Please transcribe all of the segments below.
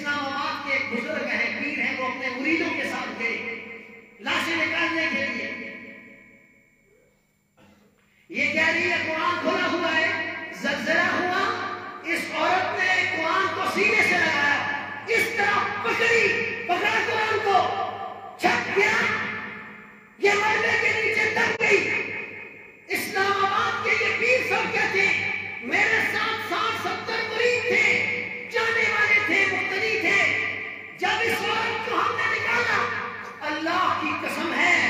اسلام آباد کے ایک بزرگ ہیں، پیر ہیں، وہ اپنے مریدوں کے ساتھ گئے لاشیں نکالنے کے لیے. یہ کہہ رہی ہے قرآن کھلا ہوا ہے، زلزلہ ہوا، اس عورت نے قرآن کو سینے سے لگایا، اس طرح پکڑا قرآن کو، چھپ گیا، یہ مرنے کے نیچے دب گئی. اسلام آباد کے یہ پیر سب کہتے ہیں میرے ساتھ 60-70 مرید تھے، جانے والے تھے، مقتدی تھے. جب اس عورت کو ہم نے نکالا، اللہ کی قسم ہے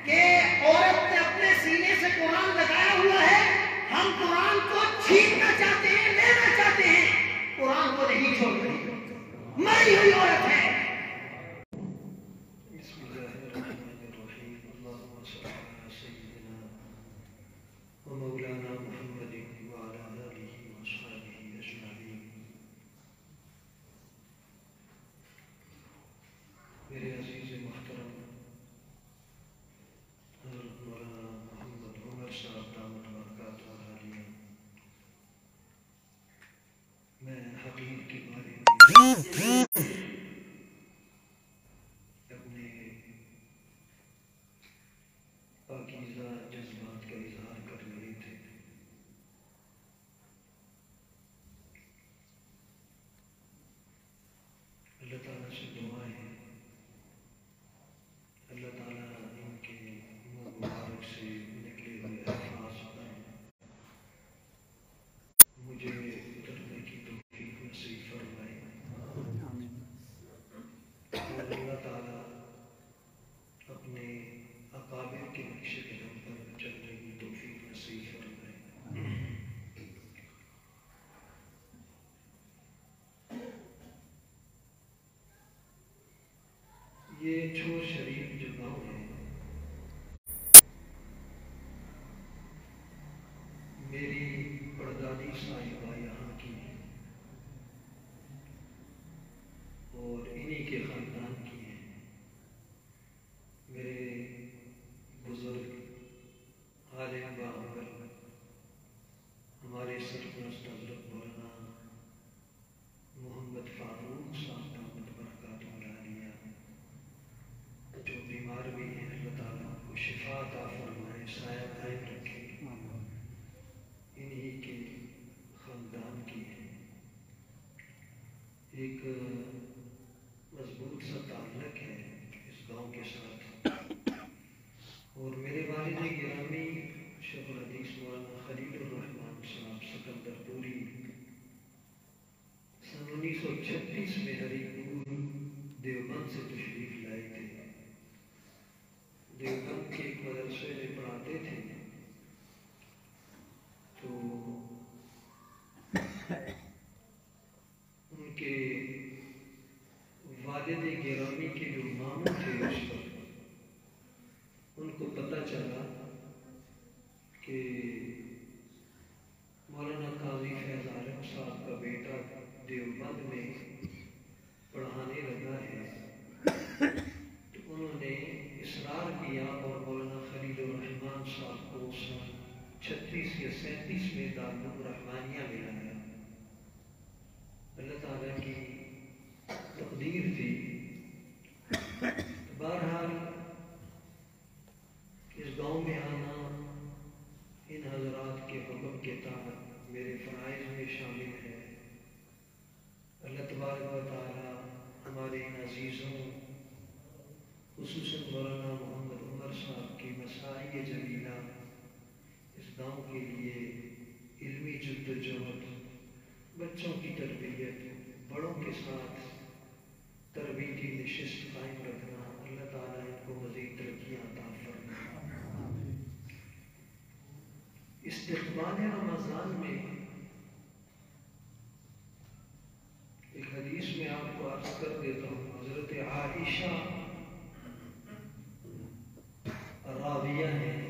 کہ عورت نے اپنے سینے سے قرآن لگایا ہوا ہے. ہم قرآن کو چھیننا چاہتے ہیں، لینا چاہتے ہیں، قرآن کو نہیں چھوڑ رہی، مری ہوئی عورت ہے. بسم اللہ الرحمن الرحیم. اللہم صل علی سیدنا و مولانا محمد وعلی آلہ و اصحابہ اجمعین. میرے عزیز محترم حضرت مولانا محمد عمر صاحب دامت برکاتہ عالیہ، میں حقیق کے بارے میں اپنے پاکیزہ جذبات کا اظہار کر رہے تھے. اللہ تعالیٰ سے دعا ہے اللہ تعالیٰ ان کے منہ مبارک سے نکلے ہوئے الفاظ پر مجھے اترنے کی توفیق نصیب فرمائے، اور اللہ تعالیٰ اپنے اکابر کے نقش قدم پر چلنے کی توفیق نصیب فرمائے. یہ چھوٹ شریف جو گاؤں ہے، میری پردادی صاحبہ یہاں کی ہے اور انہی کے خاندان کی ہے. میرے بزرگ عالم باعقل ہمارے سرپرست حضرت مولانا محمد فاروق صاحب دامت برکاتہ عالیہ جو بیمار بھی ہیں، اللہ تعالیٰ کو شفا عطا فرمائے، سایہ قائم رکھے. انہی کے خاندان کی ہے. ایک مضبوط سا تعلق ہے اس گاؤں کے ساتھ. اور میرے والد گرامی شیخ الحدیث مولانا خلیل الرحمن صاحب سکندر پوری سن 1936 میں ہری پور دیوبند سے تشریف لائے تھے. دیوبند کے ایک مدرسے میں پڑھاتے تھے، تو ان کے والد گرامی کے جو ماموں تھے اس وقت، ان کو پتہ چلا کہ مولانا قاضی فیض عالم صاحب کا بیٹا دیوبند میں پڑھانے لگا ہے. تو انہوں نے اصرار کیا اور مولانا خلیل الرحمن صاحب کو سن 36 یا 37 میں دارالعلوم رحمانیہ میں لایا. اللہ تعالیٰ کی تقدیر تھی. بہرحال اس گاؤں میں آنا ان حضرات کے حکم کے تحت میرے فرائض میں شامل ہے. اللہ تبارک و تعالیٰ ہمارے ان عزیزوں خصوصاً مولانا محمد عمر صاحب کی مساعی جلیلہ اس گاؤں کے لیے علمی جدوجہد، بچوں کی تربیت، بڑوں کے ساتھ تربیتی نشست قائم رکھنا، اللہ تعالیٰ ان کو مزید ترقیاں عطا فرمائے. استقبال رمضان میں ایک حدیث میں آپ کو عرض کر دیتا ہوں. حضرت عائشہ راویہ ہیں،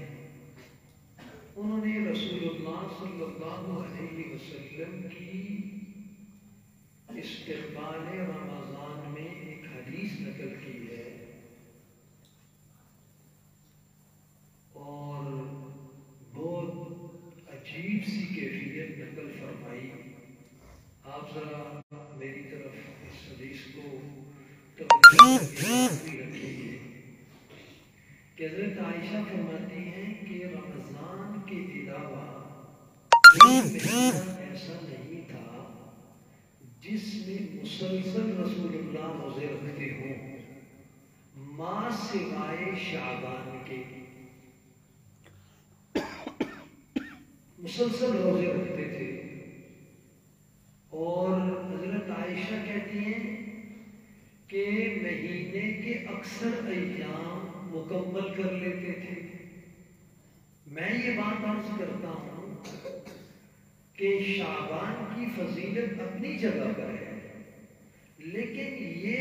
انہوں نے رسول اللہ صلی اللہ علیہ وسلم کی استقبال رمضان میں ایک حدیث نقل کی ہے اور بہت عجیب سی کیفیت نقل فرمائی. آپ ذرا میری طرف اس حدیث تو رکھیے کہ حضرت عائشہ فرماتی ہیں کہ رمضان کے علاوہ مہینہ ایسا نہیں تھا جس میں مسلسل رسول اللہ روزے رکھتے ہوں ماں سوائے شعبان کے، مسلسل روزے رکھتے تھے۔ اور حضرت عائشہ کہتی ہیں کہ مہینے کے اکثر ایام مکمل کر لیتے تھے۔ میں یہ بات عرض کرتا ہوں کہ شعبان کی فضیلت اپنی جگہ پر ہے، لیکن یہ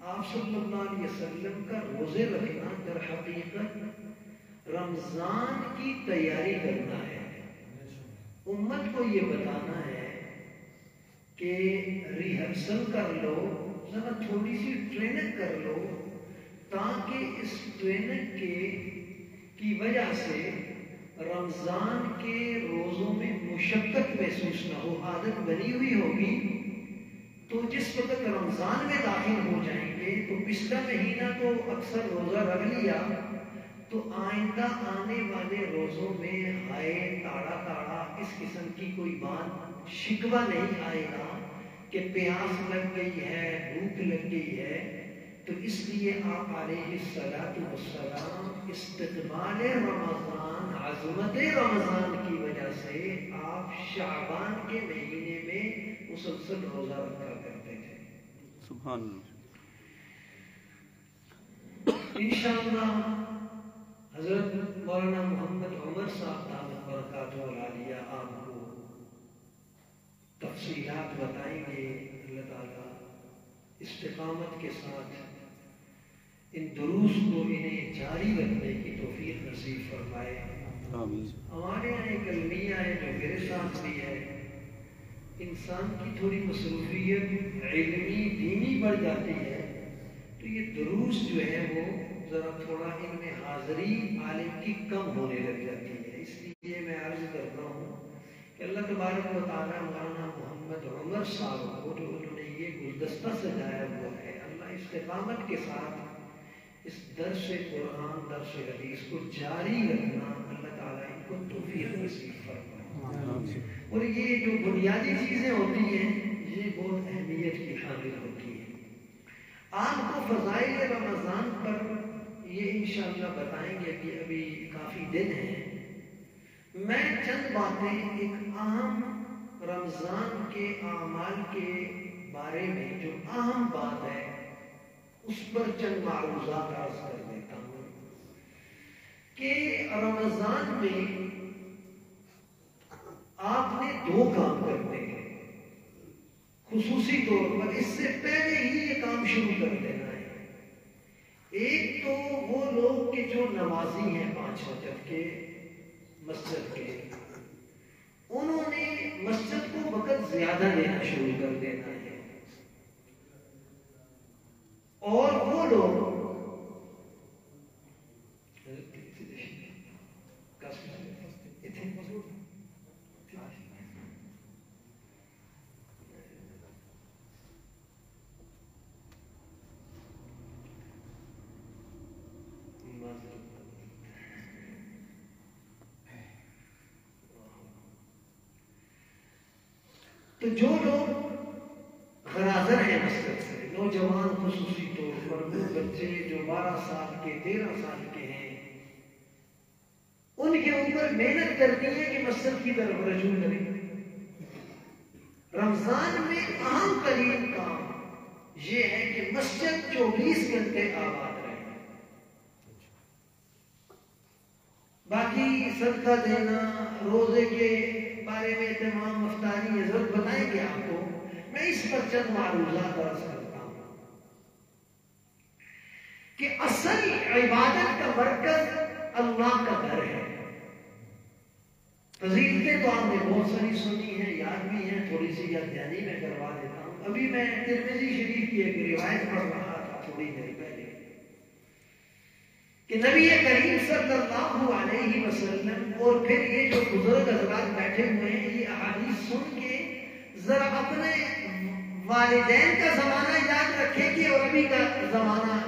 آپ صلی اللہ علیہ وسلم کا روزے رکھنا در حقیقت رمضان کی تیاری کرنا ہے، امت کو یہ بتانا ہے کہ ریہرسل کر لو، ذرا تھوڑی سی ٹریننگ کر لو، تاکہ اس ٹریننگ کی وجہ سے رمضان کے روزوں میں مشقت محسوس نہ ہو۔ عادت بنی ہوئی ہوگی تو جس وقت رمضان میں داخل ہو جائیں گے تو پچھلا مہینہ تو اکثر روزہ رکھ لیا، تو آئندہ آنے والے روزوں میں ہائے تاڑا تاڑا اس قسم کی کوئی بات شکوہ نہیں آئے گا کہ پیاس لگ گئی ہے، بھوک لگ گئی ہے۔ تو اس لیے آپ علیہ الصلوۃ والسلام استقبال رمضان، عظمت رمضان کی وجہ سے آپ شعبان کے مہینے میں مسلسل روزہ رکھا کرتے تھے۔ سبحان اللہ۔ انشاءاللہ حضرت مولانا محمد عمر صاحب دامت برکاتہ العالیہ آپ کو تفصیلات بتائیں گے۔ اللہ تعالیٰ استقامت کے ساتھ ان دروس کو انہیں جاری رکھنے کی توفیق نصیب فرمائے۔ آمین۔ ہمارے یہاں ایک المیہ ہے جو میرے ساتھ بھی ہے، انسان کی تھوڑی مصروفیت علمی دینی بڑھ جاتی ہے تو یہ دروس جو ہے وہ ذرا تھوڑا ان میں حاضری عالم کی کم ہونے لگ جاتی ہے۔ اس لیے میں عرض کرتا ہوں کہ اللہ تبارک و تعالیٰ مولانا محمد عمر صاحب کو جو انہوں نے یہ گلدستہ سجایا ہوا ہے، اللہ استقامت کے ساتھ اس درس قرآن، درس حدیث کو جاری رکھنا اللہ تعالیٰ ان کو توفیق نصیب فرمائے۔ اور یہ جو بنیادی چیزیں ہوتی ہیں یہ بہت اہمیت کی حامل ہوتی ہیں۔ آپ کو فضائل رمضان پر یہ انشاءاللہ بتائیں گے کہ ابھی کافی دن ہیں۔ میں چند باتیں ایک اہم رمضان کے اعمال کے بارے میں جو اہم بات ہے اس پر چند معروضات عرض کر دیتا ہوں کہ رمضان میں آپ نے دو کام کرنے ہیں خصوصی طور پر، اس سے پہلے ہی یہ کام شروع کر دینا ہے۔ ایک تو وہ لوگ کہ جو نمازی ہیں 5 وقت کے مسجد کے، انہوں نے مسجد کو وقت زیادہ دینا شروع کر دینا ہے، اور وہ لوگ تو جو لوگ غرازر ہیں مسجد سے، نوجوان خصوصی طور پر، وہ بچے جو 12 سال کے 13 سال کے ہیں، ان کے اوپر محنت کرتی ہے کہ مسجد کی طرف رجوع کریں۔ رمضان میں اہم ترین کام یہ ہے کہ مسجد 24 گھنٹے آباد رہے۔ باقی صدقہ دینا، روزے کے بارے میں تمام افطاری حضرت بتائیں گے آپ کو، میں اس پر چند معروضات عرض کرتا ہوں کہ اصل عبادت کا مرکز اللہ کا گھر ہے۔ فضیلتیں تو آپ نے بہت ساری سنی ہیں، یاد بھی ہیں، تھوڑی سی یاد دہانی میں کروا دیتا ہوں۔ ابھی میں ترمذی شریف کی ایک روایت پڑھ رہا تھا تھوڑی دیر پہلے کہ نبی کریم صلی اللہ علیہ وسلم اور پھر یہ جو بزرگ حضرات بیٹھے ہوئے ہیں، یہ احادیث سن کے ذرا اپنے والدین کا زمانہ یاد رکھیں کہ اور ابھی کا زمانہ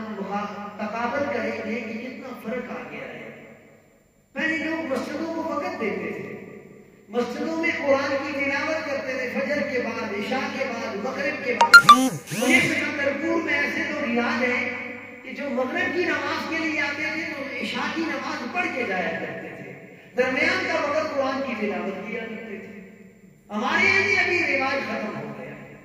تقابل کریں گے کہ کتنا فرق آ گیا ہے. پہلے لوگ مسجدوں کو وقت دیتے تھے, مسجدوں میں قرآن کی تلاوت کرتے تھے فجر کے بعد, عشاء کے بعد, مغرب کے بعد. مجھے سکندرپور میں ایسے لوگ یاد ہیں کہ جو مغرب کی نماز کے لیے آتے تھے تو عشاء کی نماز پڑھ کے جایا کرتے تھے, درمیان کا وقت قرآن کی تلاوت کیا کرتے تھے. ہمارے یہاں بھی ابھی رواج ختم ہو گیا ہے.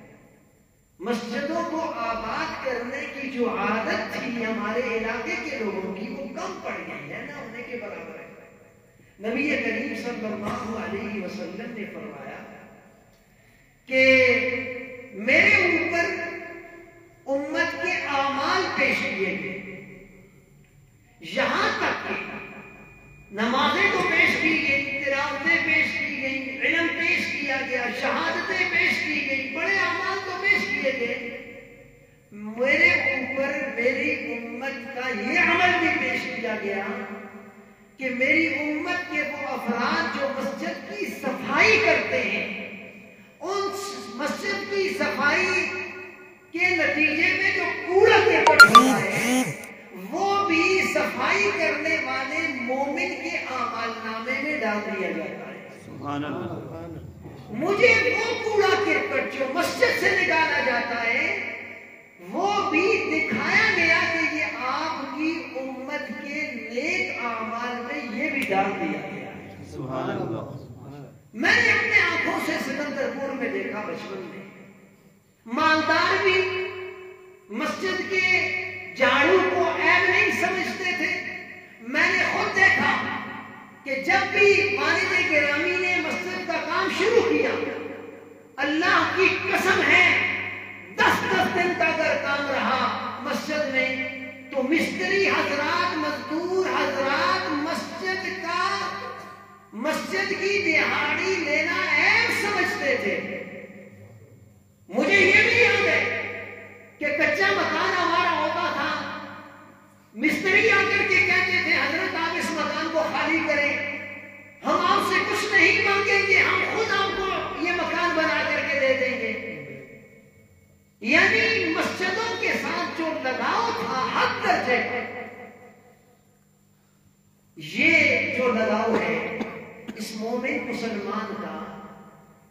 مسجدوں کو آباد کرنے کی جو عادت تھی ہمارے علاقے کے لوگوں کی وہ کم پڑ گئی ہے, نہ ہونے کے برابر ہے. نبی کریم صلی اللہ علیہ وسلم نے فرمایا کہ میرے اوپر امت کے اعمال پیش کیے گئے, یہاں تک کہ نمازیں تو پیش کی گئی, تلاوتیں پیش کی گئی, علم پیش کیا گیا, شہادتیں پیش کی گئی, بڑے اعمال تو پیش کیے گئے, میرے اوپر میری امت کا یہ عمل بھی پیش کیا گیا کہ میری امت کے وہ افراد جو مسجد کی صفائی کرتے ہیں, ان مسجد کی صفائی کے نتیجے میں جو کوڑا کرکٹ ہوتا ہے وہ بھی صفائی کرنے والے مومن کے اعمال نامے میں ڈال دیا جاتا ہے. سبحان اللہ. مجھے وہ کوڑا کرکٹ جو مسجد سے نکالا جاتا ہے وہ بھی دکھایا گیا کہ یہ آپ کی امت کے نیک اعمال میں یہ بھی ڈال دیا گیا ہے. سبحان اللہ. میں نے اپنے آنکھوں سے سکندرپور میں دیکھا بچپن میں, مالدار بھی مسجد کے جھاڑو کو عیب نہیں سمجھتے تھے. میں نے خود دیکھا کہ جب بھی والد گرامی نے مسجد کا کام شروع کیا, اللہ کی قسم ہے 10 دن کا اگر کام رہا مسجد میں تو مستری حضرات, مزدور حضرات مسجد کی دہاڑی لینا عیب سمجھتے تھے. مجھے یہ بھی یاد ہے کہ کچا مکان ہمارا ہوتا تھا, مستری آ کر کے کہتے تھے حضرت آپ اس مکان کو خالی کریں, ہم آپ سے کچھ نہیں مانگیں گے, ہم خود آپ کو یہ مکان بنا کر کے دے دیں گے. یعنی مسجدوں کے ساتھ جو لگاؤ تھا حد درجے, یہ جو لگاؤ ہے اس مومن مسلمان کا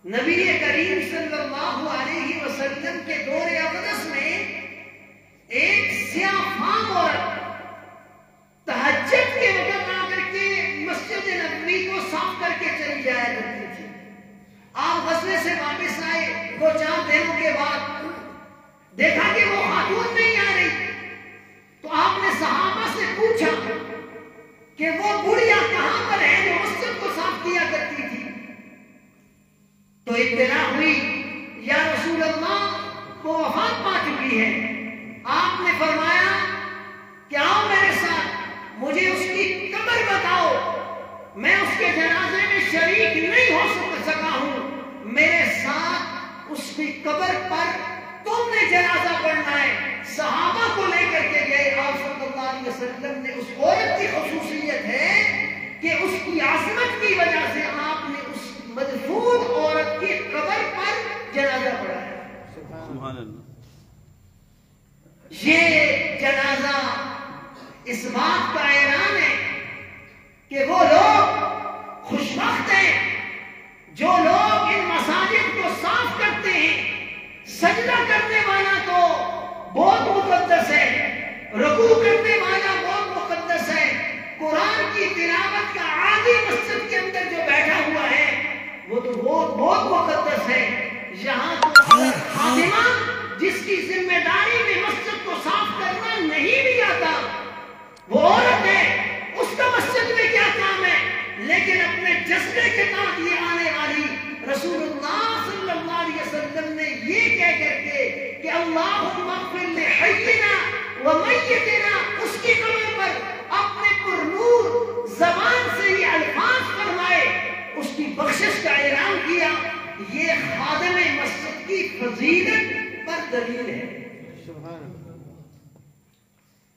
نبی کریم صلی اللہ علیہ وسلم کے دور اقدس میں ایک سیاہ فام عورت تہجد کے وقت آ کر کے مسجد نبوی کو صاف کر کے چلی جایا کرتی تھی. آپ غزوے سے واپس آئے 2-4 دنوں کے بعد, دیکھا کہ وہ خاتون نہیں آ رہی, تو آپ نے صحابہ سے پوچھا کہ وہ بڑھیا کہاں پر ہے جو مسجد کو صاف کیا کرتی تھی. تو اطلاع ہوئی یا رسول اللہ وہ وفات پا چکی ہے. آپ نے فرمایا کہ آؤ میرے ساتھ, مجھے اس کی قبر بتاؤ, میں اس کے جنازے میں شریک نہیں ہو سکا ہوں, میرے ساتھ اس کی قبر پر تم نے جنازہ پڑھنا ہے. صحابہ کو لے کر کے گئے. آپ صلی اللہ علیہ وسلم نے, اس عورت کی خصوصیت ہے کہ اس کی عظمت کی وجہ سے آپ نے اس مدفون عورت کی قبر پر جنازہ پڑھا ہے. سبحان اللہ. یہ جنازہ اس بات کا اعلان ہے کہ وہ لوگ خوشبخت ہیں جو لوگ ان مساجد کو صاف کرتے ہیں. سجدہ کرنے والا تو بہت مقدس ہے, رکوع کرنے والا بہت مقدس ہے, قرآن کی تلاوت کا عادی مسجد کے اندر جو بیٹھا ہوا ہے وہ تو بہت مقدس ہے. یہاں تو خادمہ جس کی ذمہ داری میں مسجد کو صاف کرنا نہیں بھی آتا وہ عورت ہے, اس کا مسجد میں کیا کام ہے, لیکن اپنے جذبے کے تحت یہ آنے والی رسول اللہ صلی اللہ علیہ وسلم نے یہ کہہ کر کے کہ اللہم اغفر لحینا ومیتنا, اس کی قبر پر اپنے پرنور زبان سے یہ الفاظ فرمائے, اس کی بخشش کا اعلان کیا. یہ خادم مسجد کی فضیلت پر دلیل ہے.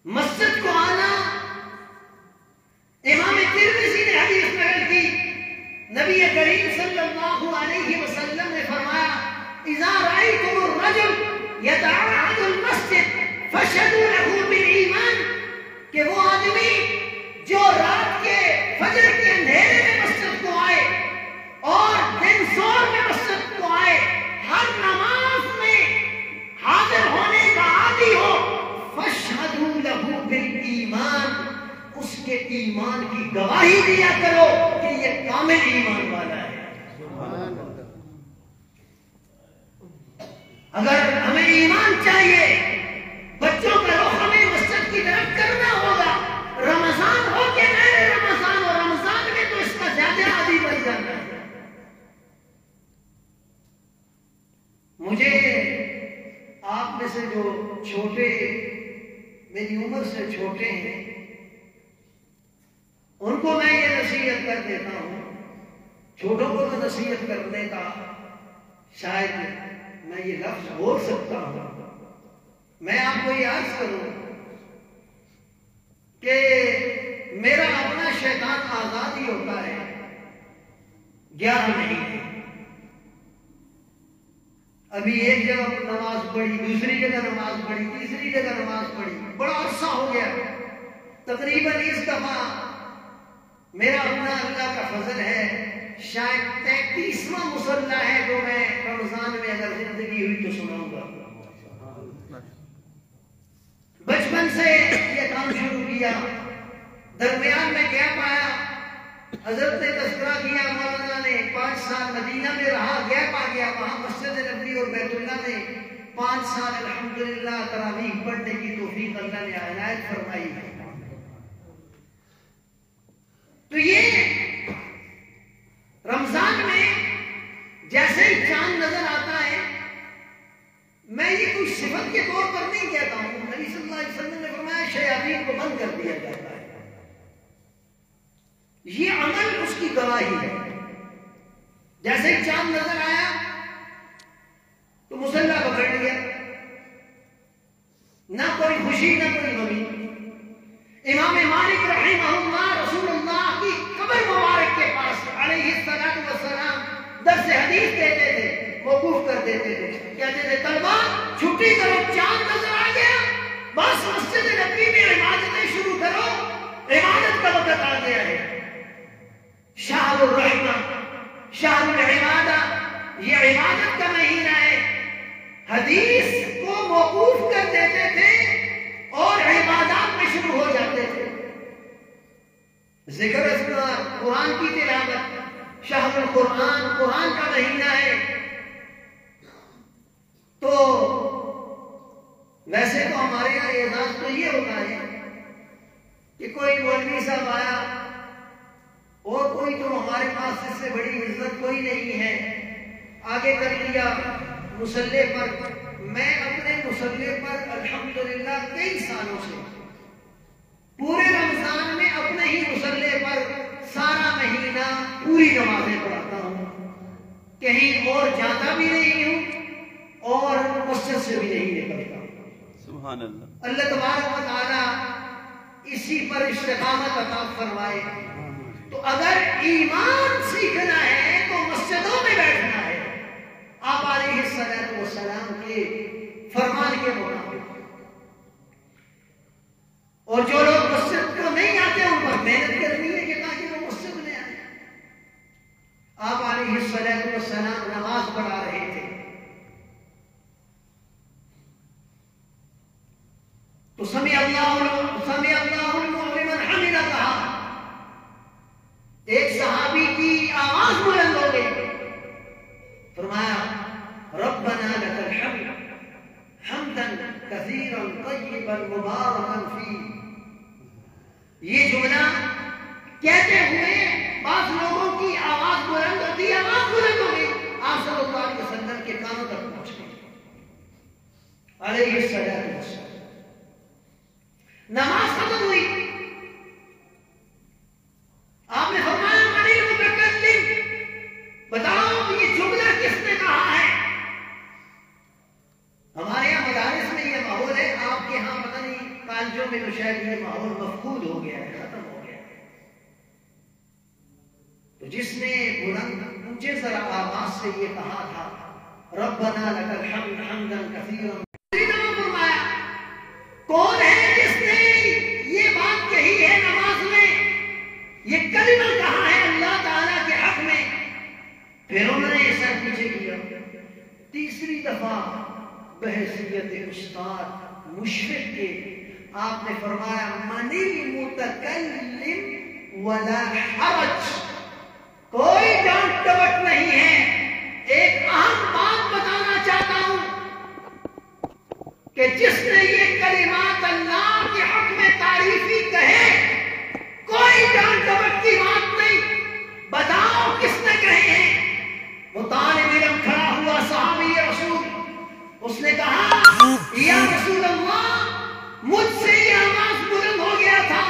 مسجد کو آنا, امام ترمذی نے حدیث نقل کی, نبی کریم صلی اللہ علیہ وسلم نے فرمایا اذا رأيتم الرجل يتعاهد المسجد فاشهدوا له بالایمان، کہ وہ آدمی جو رات کے فجر کے اندھیرے میں مسجد کو آئے اور دن سور میں مسجد کو آئے، ہر نماز میں حاضر ہونے کا عادی ہو، فاشهدوا له بالایمان، اس کے ایمان کی گواہی دیا کرو کہ یہ کامل ایمان والا ہے۔ اگر ہمیں ایمان چاہیے، بچوں کا رخ ہمیں مسجد کی طرف کرنا ہوگا، رمضان ہو کے غیر رمضان، اور رمضان میں تو اس کا زیادہ عادی بن جاتا ہے۔ مجھے آپ میں سے جو چھوٹے، میری عمر سے چھوٹے ہیں، ان کو میں یہ نصیحت کر دیتا ہوں، چھوٹوں کو تو نصیحت کرنے کا شاید میں یہ لفظ بول سکتا ہوں، میں آپ کو یہ عرض کروں کہ میرا اپنا شیطان آزاد ہی ہوتا ہے 11 مہینے۔ ابھی ایک جگہ نماز پڑھی، دوسری جگہ نماز پڑھی، تیسری جگہ نماز پڑھی، بڑا عرصہ ہو گیا، تقریباً اس دفعہ میرا اپنا اللہ کا فضل ہے شاید 33واں مصلی ہے جو میں رمضان میں اگر زندگی ہوئی تو سناؤں گا۔ بچپن سے یہ کام شروع کیا، درمیان میں گیپ آیا، حضرت نے تذکرہ کیا، مولانا نے 5 سال مدینہ میں رہا، گیپ آ گیا، وہاں مسجد نبوی اور بیت اللہ میں 5 سال الحمدللہ تراویح پڑھنے کی توفیق اللہ نے عنایت فرمائی ہے۔ تو یہ رمضان میں جیسے ہی چاند نظر آتا ہے، میں یہ کوئی صفت کے طور پر نہیں کہتا ہوں، نبی صلی اللہ علیہ وسلم نے فرمایا شیاطین کو بند کر دیا جاتا ہے، یہ عمل اس کی گواہی ہے۔ جیسے ہی چاند نظر آیا تو مصلی پکڑ لیا، نہ کوئی خوشی نہ کوئی غمی۔ امام مالک رحمہ اللہ رسول اللہ کی قبر مبارک کے پاس علیہ السلام درس حدیث دیتے تھے، موقوف کر دیتے تھے، کہتے تھے طلبہ چھٹی کرو، چاند نظر آ گیا، بس مسجد نبوی میں عبادتیں شروع کرو، عبادت کا وقت آ گیا ہے۔ شہر الرحمہ، شہر العبادہ، یہ عبادت کا مہینہ ہے، حدیث کو موقوف کر دیتے تھے اور عبادات میں شروع ہو جاتے تھے۔ ذکر اذکار، قرآن کی تلاوت، شہر القرآن، قرآن کا مہینہ ہے۔ تو ویسے تو ہمارے یہاں اعزاز تو یہ ہوتا ہے کہ کوئی مولوی صاحب آیا اور کوئی تو ہمارے پاس اس سے بڑی عزت کوئی نہیں ہے، آگے کر لیا مصلی پر۔ میں اپنے مصلی پر الحمدللہ کئی سالوں سے پورے رمضان میں اپنے ہی مصلی پر سارا مہینہ پوری نمازیں پڑھتا ہوں، کہیں اور جاتا بھی نہیں ہوں اور مسجد سے بھی نہیں نکلتا۔ سبحان اللہ۔ اللہ تبارک و تعالی اسی پر استقامت عطا فرمائے۔ تو اگر ایمان سیکھنا ہے تو مسجدوں میں بیٹھنا ہے، آپ علیہ السلام کے فرمان کے مطابق، اور جو لوگ مسجد کو نہیں آتے ان پر محنت کرنی ہے کہ تاکہ وہ مسجد میں آئے۔ آپ علیہ السلام نماز پڑھا رہے تھے تو سمع اللہ لمن حمدہ کہا، ایک صحابی کی آواز بلند ہو گئی، فرمایا ربنا لك الحمد حمدا كثيرا طيبا مباركا فيه۔ یہ جملہ کہتے ہوئے بعض لوگوں کی آواز بلند ہوتی ہے، آواز بلند ہو گئی، آپ صلی اللہ علیہ وسلم کے کانوں تک پہنچ گئی علیہ السلام۔ نماز ختم ہوئی، آپ نے فرمایا من المتکلم، بتاؤ یہ جملہ کس نے کہا ہے؟ ہمارے یہاں مدارس میں یہ ماحول ہے، آپ کے یہاں پتہ نہیں کالجوں میں تو شاید یہ ماحول مفقود ہو گیا ہے، ختم ہو گیا ہے۔ تو جس نے بلند اونچے ذرا آواز سے یہ کہا تھا ربنا لک الحمد حمدا کثیرا بحیثیت استاد مشفق کے آپ نے فرمایا من المتکلم ولا حرج، کوئی ڈانٹ ڈپٹ نہیں ہے. ایک اہم بات بتانا چاہتا ہوں کہ جس نے یہ کلمات اللہ کے حق میں تعریفی کہے کوئی ڈانٹ ڈپٹ کی بات نہیں. بتاؤ کس نے کہے ہیں؟ وہ طالب علم کھڑا ہوا صحابی رسول، اس نے کہا یا رسول اللہ مجھ سے یہ آواز بلند ہو گیا تھا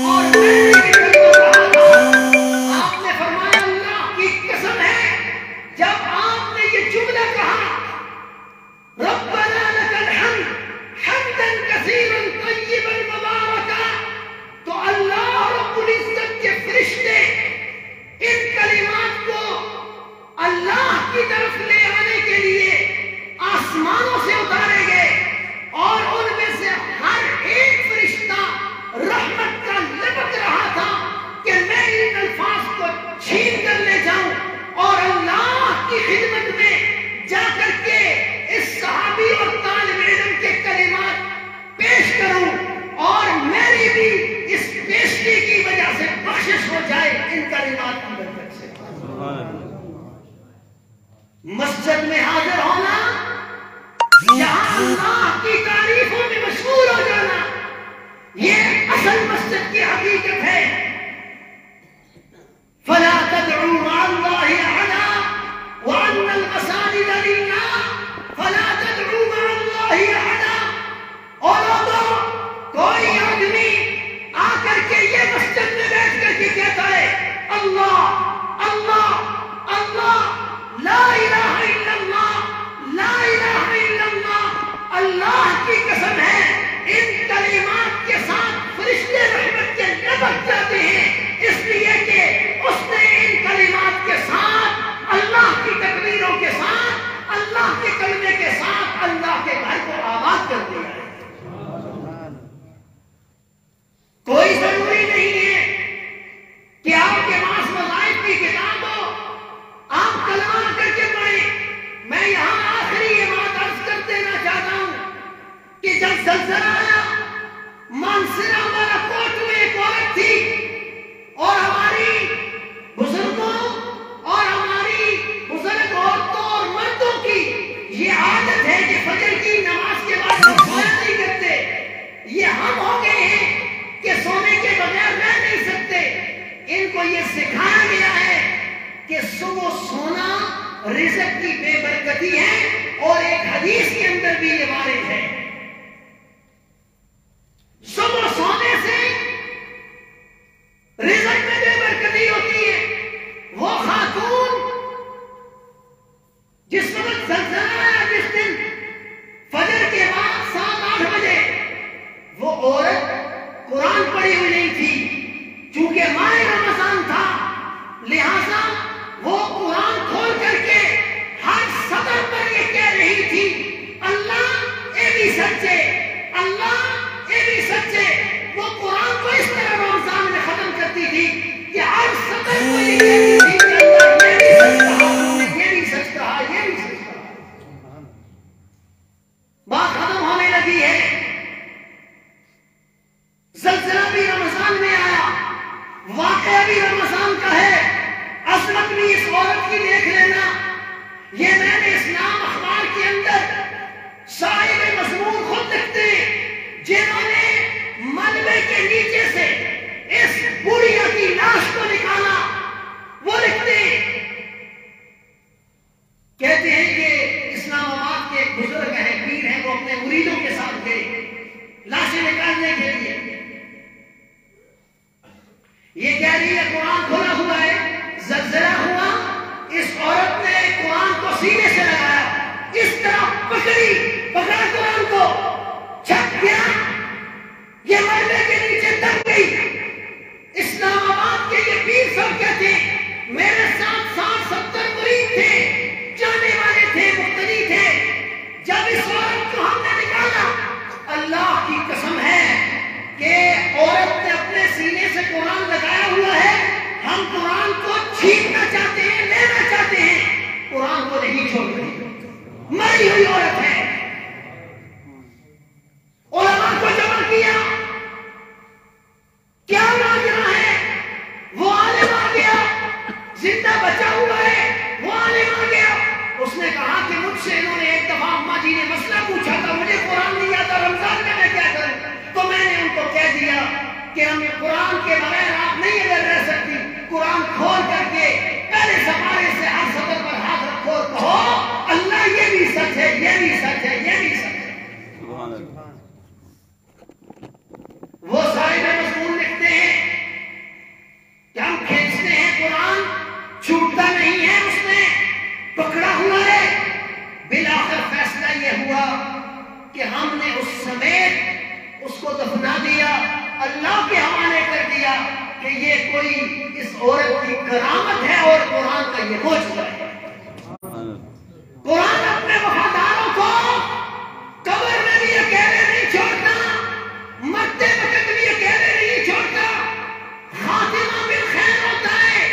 اور میں نے یہ کلمہ کہا تھا. آپ نے فرمایا اللہ کی قسم ہے جب آپ نے یہ جملہ کہا ربنا لك الحمد حمدا كثيرا طيبا مباركا، تو اللہ رب العزت کے فرشتے ان کلمات کو اللہ کی طرف لے آنے کے لیے آسمانوں سے اتارے گئے اور ان میں سے ہر ایک فرشتہ رحمت کا لپک رہا تھا کہ میں ان الفاظ کو چھین کر لے جاؤں اور اللہ کی خدمت میں جا کر کے اس صحابی اور طالب علم کے کلمات پیش کروں اور میری بھی اس پیشگی کی وجہ سے بخشش ہو جائے ان کلمات کی برکت سے. مسجد میں حاضر ہونا، یہاں اللہ کی تعریفوں میں مشغول ہو جانا، یہ اصل مسجد کی حقیقت ہے. فلا تدعوا مع الله احدا وان المساجد لله فلا تدعوا مع الله احدا. اور لوگوں کوئی آدمی آ کر کے یہ مسجد میں بیٹھ کر کے کہتا ہے اللہ اللہ اللہ لا الہ الا اللہ لا الہ الا اللہ، اللہ کی قسم ہے ان کلمات کے ساتھ فرشتے رحمت کے لپک جاتے ہیں، اس لیے کہ اس نے ان کلمات کے ساتھ اللہ کی تکبیروں کے ساتھ اللہ کے کلمے کے ساتھ اللہ کے گھر کو آباد کر دیا ہے. کوئی ضروری نہیں ہے کہ آپ کے پاس مذاہب کی کتاب ہو آپ کلمہ کر کے پڑھیں. میں یہاں آخری یہ بات عرض کر دینا چاہتا ہوں کہ جب زلزلہ آیا مانسرا ہمارا کوٹ میں ایک عورت تھی اور ہماری بزرگوں اور ہماری بزرگ عورتوں اور مردوں کی یہ عادت ہے کہ فجر کی نماز کے بعد ہم سویا نہیں کرتے. یہ ہم ہو گئے ہیں کہ سونے کے بغیر رہ نہیں سکتے. ان کو یہ سکھایا گیا ہے کہ صبح سونا رزق کی بے برکتی ہے اور ایک حدیث کے اندر بھی یہ وارد ہے صبح سونے سے رزق میں بے برکتی ہوتی ہے. وہ خاتون جس وقت زلزلہ آیا جس دن فجر کے بعد 7-8 بجے وہ عورت قرآن پڑھی ہوئی نہیں تھی، چونکہ ماہ رمضان تھا لہذا وہ قرآن کھول کر کے ہر سطر پر یہ کہہ رہی تھی اللہ اے بھی سچے اللہ اے بھی سچے. وہ قرآن کو اس طرح رمضان میں ختم کرتی تھی کہ ہر سطر کو یہ کہتی تھی کہ اللہ یہ بھی سچ کہا، یہ بھی سچ کہا، یہ بھی سچ کہا. بات ختم ہونے لگی ہے. زلزلہ بھی رمضان میں آیا، واقعہ بھی رمضان کا ہے، عظمت بھی اس عورت کی دیکھ لینا. یہ میں نے اسلام اخبار کے اندر صاحب مضمون خود لکھتے جنہوں نے ملبے کے نیچے سے اس بڑھیا کی لاش کو نکالا. وہ لکھتے کہتے ہیں کہ اسلام آباد کے ایک بزرگ ہیں پیر ہیں، وہ اپنے مریدوں کے ساتھ گئے لاشیں نکالنے کے لیے. یہ کہہ رہی ہے قرآن کھلا ہوا ہے، زلزلہ ہوا، اس عورت نے قرآن کو سینے سے لگایا، اس طرح پکڑا قرآن کو، چھپ گیا، یہ مرنے کے نیچے دب گئی. اسلام آباد کے یہ پیر سب کہتے ہیں میرے ساتھ 60-70 مرید تھے، جانے والے تھے، مقتدی تھے. جب اس عورت کو ہم نے نکالا اللہ کی قسم ہے کہ عورت نے اپنے سینے سے قرآن لگایا ہوا ہے، ہم قرآن کو چھیننا چاہتے ہیں، لینا چاہتے ہیں، قرآن کو نہیں چھوڑ رہے. مری ہوئی عورت ہے کہ ہم قرآن کے بغیر آپ نہیں اگر رہ سکتی، قرآن کھول کر کے پہلے سپارے سے ہر سطر پر ہاتھ رکھو اور کہو اللہ یہ بھی سچ ہے، یہ بھی سچ ہے، یہ بھی سچ ہے۔ سبحان اللہ۔ وہ صاحب مضمون لکھتے ہیں کہ ہم کھینچتے ہیں قرآن، چھوٹتا نہیں ہے، اس نے پکڑا ہوا ہے۔ بالآخر فیصلہ یہ ہوا کہ ہم نے اس سمیت اس کو دفنا دیا، اللہ کے حوالے کر دیا کہ یہ کوئی اس عورت کی کرامت ہے اور قرآن کا یہ معجزہ ہے۔ قرآن اپنے وفاداروں کو قبر میں بھی اکیلے نہیں چھوڑتا، مرتے وقت بھی اکیلے نہیں چھوڑتا، خاتمہ بالخیر ہوتا ہے،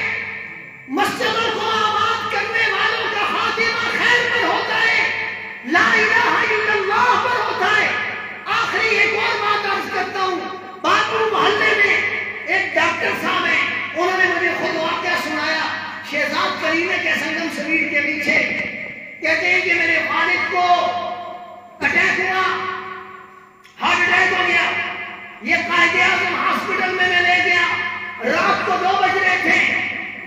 مسجدوں کو آباد کرنے والوں کا خاتمہ خیر پر ہوتا ہے، لا الہ الا اللہ پر ہوتا ہے۔ آخری ایک اور بات عرض کرتا ہوں، باپو محلے میں ایک ڈاکٹر صاحب ہیں، انہوں نے مجھے خود واقعہ سنایا، شہزاد کریمے کے سنگم شبیر کے پیچھے، کہتے ہیں کہ میرے والد کو اٹیک ہوا، ہارٹ اٹیک ہو گیا، یہ قائد اعظم ہاسپٹل میں لے گیا، رات کو 2 بج رہے تھے،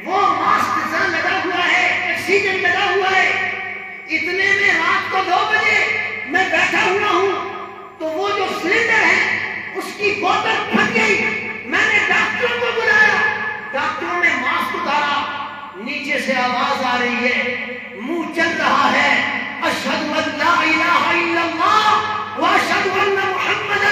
وہ ماسک لگا ہوا ہے، آکسیجن لگا ہوا ہے، اتنے میں رات کو 2 بجے میں بیٹھا ہوا ہوں تو وہ جو سلنڈر ہے اس کی بوتل پھٹ گئی، میں نے ڈاکٹروں کو بلایا، ڈاکٹروں نے ماسک اتارا، نیچے سے آواز آ رہی ہے، منہ چل رہا ہے، اشہد ان لا الہ الا اللہ واشہد ان محمدا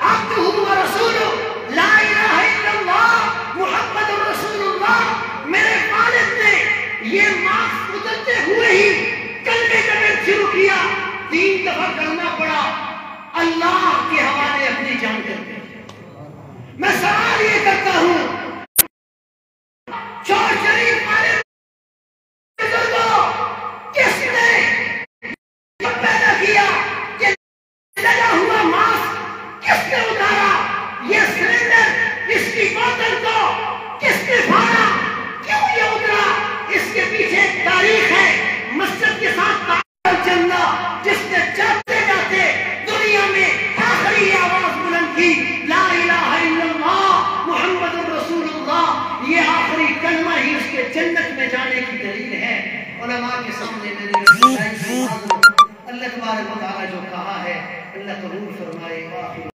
عبدہ ورسولہ، لا الہ الا اللہ محمد رسول اللہ۔ میرے والد نے یہ ماسک اترتے ہوئے ہی کلمے کا شروع کیا، 3 دفعہ کرنا پڑا، اللہ کے حوالے اپنی جان کرتے ہیں۔ میں سوال یہ کرتا ہوں، چور شریف والے کس نے پیدا کیا، یہ لگا ہوا ماسک کس نے اتارا، یہ سلنڈر اس کی بوتل کو کس نے پھاڑا، کیوں یہ اترا، اس کے پیچھے ایک تاریخ ہے، مسجد کے ساتھ تعلق چلنا، جس نے چلتے جاتے دنیا میں آخری آواز بلند کی، لا الہ الا اللہ محمد رسول اللہ، یہ آخری کلمہ ہی اس کے جنت میں جانے کی دلیل ہے۔ علماء کے سامنے میں نے اللہ تبارک و تعالی جو کہا ہے اللہ قبول فرمائے۔